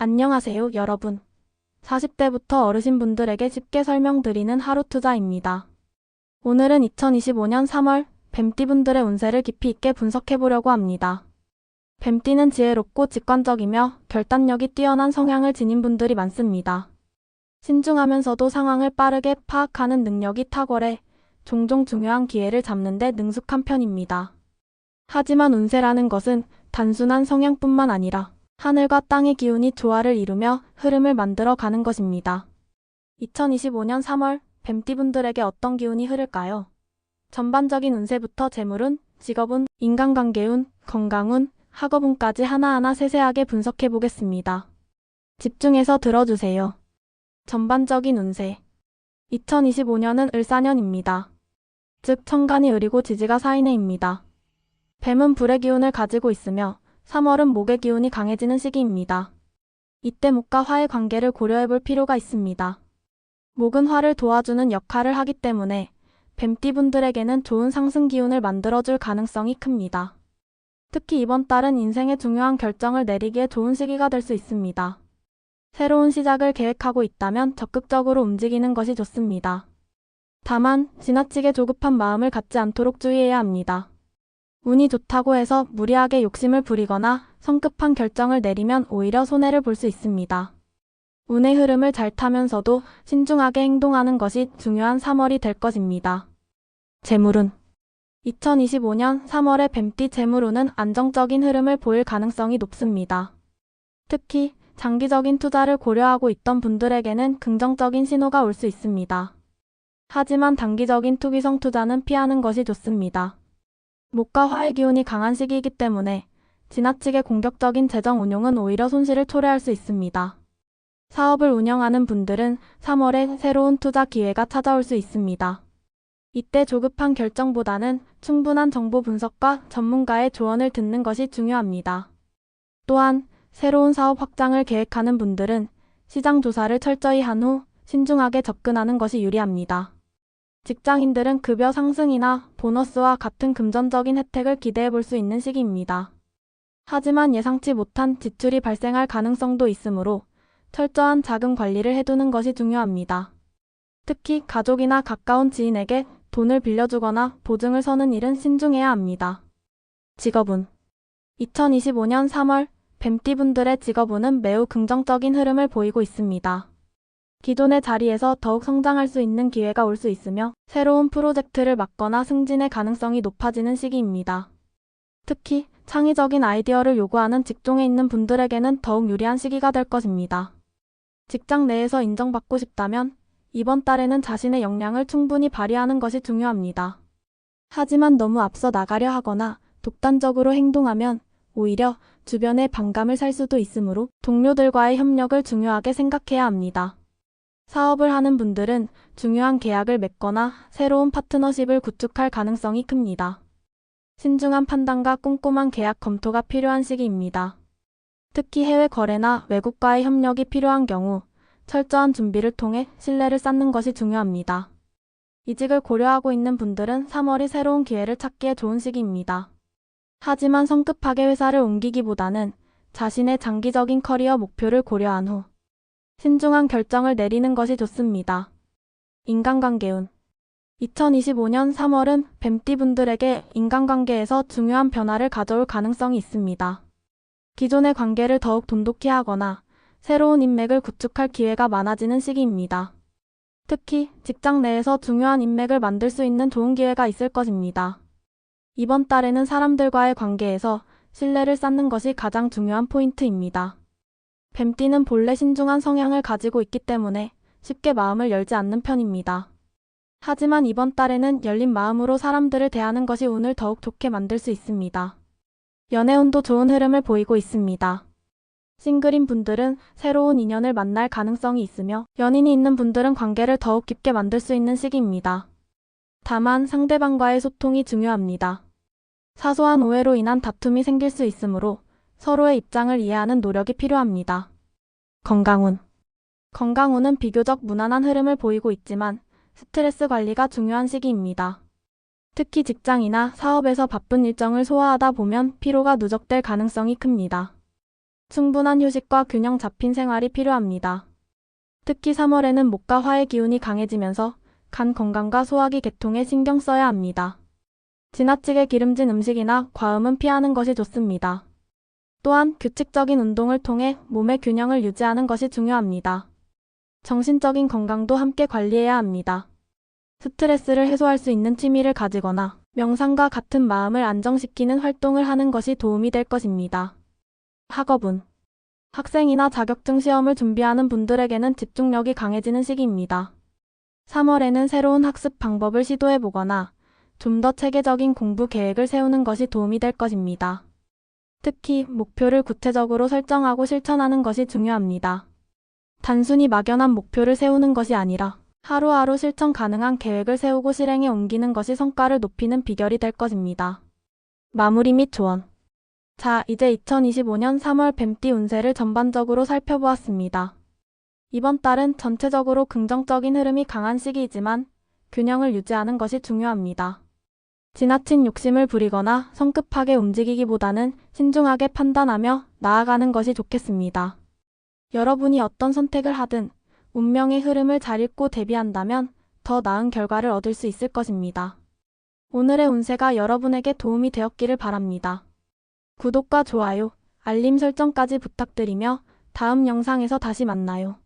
안녕하세요, 여러분. 40대부터 어르신분들에게 쉽게 설명드리는 하루 투자입니다. 오늘은 2025년 3월 뱀띠분들의 운세를 깊이 있게 분석해보려고 합니다. 뱀띠는 지혜롭고 직관적이며 결단력이 뛰어난 성향을 지닌 분들이 많습니다. 신중하면서도 상황을 빠르게 파악하는 능력이 탁월해 종종 중요한 기회를 잡는 데 능숙한 편입니다. 하지만 운세라는 것은 단순한 성향뿐만 아니라 하늘과 땅의 기운이 조화를 이루며 흐름을 만들어 가는 것입니다. 2025년 3월 뱀띠분들에게 어떤 기운이 흐를까요? 전반적인 운세부터 재물운, 직업운, 인간관계운, 건강운, 학업운까지 하나하나 세세하게 분석해 보겠습니다. 집중해서 들어주세요. 전반적인 운세. 2025년은 을사년입니다. 즉 천간이 을이고 지지가 사인해입니다. 뱀은 불의 기운을 가지고 있으며 3월은 목의 기운이 강해지는 시기입니다. 이때 목과 화의 관계를 고려해 볼 필요가 있습니다. 목은 화를 도와주는 역할을 하기 때문에 뱀띠분들에게는 좋은 상승 기운을 만들어줄 가능성이 큽니다. 특히 이번 달은 인생의 중요한 결정을 내리기에 좋은 시기가 될 수 있습니다. 새로운 시작을 계획하고 있다면 적극적으로 움직이는 것이 좋습니다. 다만 지나치게 조급한 마음을 갖지 않도록 주의해야 합니다. 운이 좋다고 해서 무리하게 욕심을 부리거나 성급한 결정을 내리면 오히려 손해를 볼 수 있습니다. 운의 흐름을 잘 타면서도 신중하게 행동하는 것이 중요한 3월이 될 것입니다. 재물운. 2025년 3월의 뱀띠 재물운은 안정적인 흐름을 보일 가능성이 높습니다. 특히 장기적인 투자를 고려하고 있던 분들에게는 긍정적인 신호가 올 수 있습니다. 하지만 단기적인 투기성 투자는 피하는 것이 좋습니다. 목과 화의 기운이 강한 시기이기 때문에 지나치게 공격적인 재정 운용은 오히려 손실을 초래할 수 있습니다. 사업을 운영하는 분들은 3월에 새로운 투자 기회가 찾아올 수 있습니다. 이때 조급한 결정보다는 충분한 정보 분석과 전문가의 조언을 듣는 것이 중요합니다. 또한 새로운 사업 확장을 계획하는 분들은 시장 조사를 철저히 한 후 신중하게 접근하는 것이 유리합니다. 직장인들은 급여 상승이나 보너스와 같은 금전적인 혜택을 기대해 볼 수 있는 시기입니다. 하지만 예상치 못한 지출이 발생할 가능성도 있으므로 철저한 자금 관리를 해두는 것이 중요합니다. 특히 가족이나 가까운 지인에게 돈을 빌려주거나 보증을 서는 일은 신중해야 합니다. 직업운. 2025년 3월 뱀띠분들의 직업운은 매우 긍정적인 흐름을 보이고 있습니다. 기존의 자리에서 더욱 성장할 수 있는 기회가 올 수 있으며 새로운 프로젝트를 맡거나 승진의 가능성이 높아지는 시기입니다. 특히 창의적인 아이디어를 요구하는 직종에 있는 분들에게는 더욱 유리한 시기가 될 것입니다. 직장 내에서 인정받고 싶다면 이번 달에는 자신의 역량을 충분히 발휘하는 것이 중요합니다. 하지만 너무 앞서 나가려 하거나 독단적으로 행동하면 오히려 주변의 반감을 살 수도 있으므로 동료들과의 협력을 중요하게 생각해야 합니다. 사업을 하는 분들은 중요한 계약을 맺거나 새로운 파트너십을 구축할 가능성이 큽니다. 신중한 판단과 꼼꼼한 계약 검토가 필요한 시기입니다. 특히 해외 거래나 외국과의 협력이 필요한 경우 철저한 준비를 통해 신뢰를 쌓는 것이 중요합니다. 이직을 고려하고 있는 분들은 3월이 새로운 기회를 찾기에 좋은 시기입니다. 하지만 성급하게 회사를 옮기기보다는 자신의 장기적인 커리어 목표를 고려한 후 신중한 결정을 내리는 것이 좋습니다. 인간관계운. 2025년 3월은 뱀띠분들에게 인간관계에서 중요한 변화를 가져올 가능성이 있습니다. 기존의 관계를 더욱 돈독히 하거나 새로운 인맥을 구축할 기회가 많아지는 시기입니다. 특히 직장 내에서 중요한 인맥을 만들 수 있는 좋은 기회가 있을 것입니다. 이번 달에는 사람들과의 관계에서 신뢰를 쌓는 것이 가장 중요한 포인트입니다. 뱀띠는 본래 신중한 성향을 가지고 있기 때문에 쉽게 마음을 열지 않는 편입니다. 하지만 이번 달에는 열린 마음으로 사람들을 대하는 것이 운을 더욱 좋게 만들 수 있습니다. 연애운도 좋은 흐름을 보이고 있습니다. 싱글인 분들은 새로운 인연을 만날 가능성이 있으며 연인이 있는 분들은 관계를 더욱 깊게 만들 수 있는 시기입니다. 다만 상대방과의 소통이 중요합니다. 사소한 오해로 인한 다툼이 생길 수 있으므로 서로의 입장을 이해하는 노력이 필요합니다. 건강운. 건강운은 비교적 무난한 흐름을 보이고 있지만 스트레스 관리가 중요한 시기입니다. 특히 직장이나 사업에서 바쁜 일정을 소화하다 보면 피로가 누적될 가능성이 큽니다. 충분한 휴식과 균형 잡힌 생활이 필요합니다. 특히 3월에는 목과 화의 기운이 강해지면서 간 건강과 소화기 계통에 신경 써야 합니다. 지나치게 기름진 음식이나 과음은 피하는 것이 좋습니다. 또한 규칙적인 운동을 통해 몸의 균형을 유지하는 것이 중요합니다. 정신적인 건강도 함께 관리해야 합니다. 스트레스를 해소할 수 있는 취미를 가지거나 명상과 같은 마음을 안정시키는 활동을 하는 것이 도움이 될 것입니다. 학업은 학생이나 자격증 시험을 준비하는 분들에게는 집중력이 강해지는 시기입니다. 3월에는 새로운 학습 방법을 시도해보거나 좀 더 체계적인 공부 계획을 세우는 것이 도움이 될 것입니다. 특히 목표를 구체적으로 설정하고 실천하는 것이 중요합니다. 단순히 막연한 목표를 세우는 것이 아니라 하루하루 실천 가능한 계획을 세우고 실행에 옮기는 것이 성과를 높이는 비결이 될 것입니다. 마무리 및 조언. 자, 이제 2025년 3월 뱀띠 운세를 전반적으로 살펴보았습니다. 이번 달은 전체적으로 긍정적인 흐름이 강한 시기이지만 균형을 유지하는 것이 중요합니다. 지나친 욕심을 부리거나 성급하게 움직이기보다는 신중하게 판단하며 나아가는 것이 좋겠습니다. 여러분이 어떤 선택을 하든 운명의 흐름을 잘 읽고 대비한다면 더 나은 결과를 얻을 수 있을 것입니다. 오늘의 운세가 여러분에게 도움이 되었기를 바랍니다. 구독과 좋아요, 알림 설정까지 부탁드리며 다음 영상에서 다시 만나요.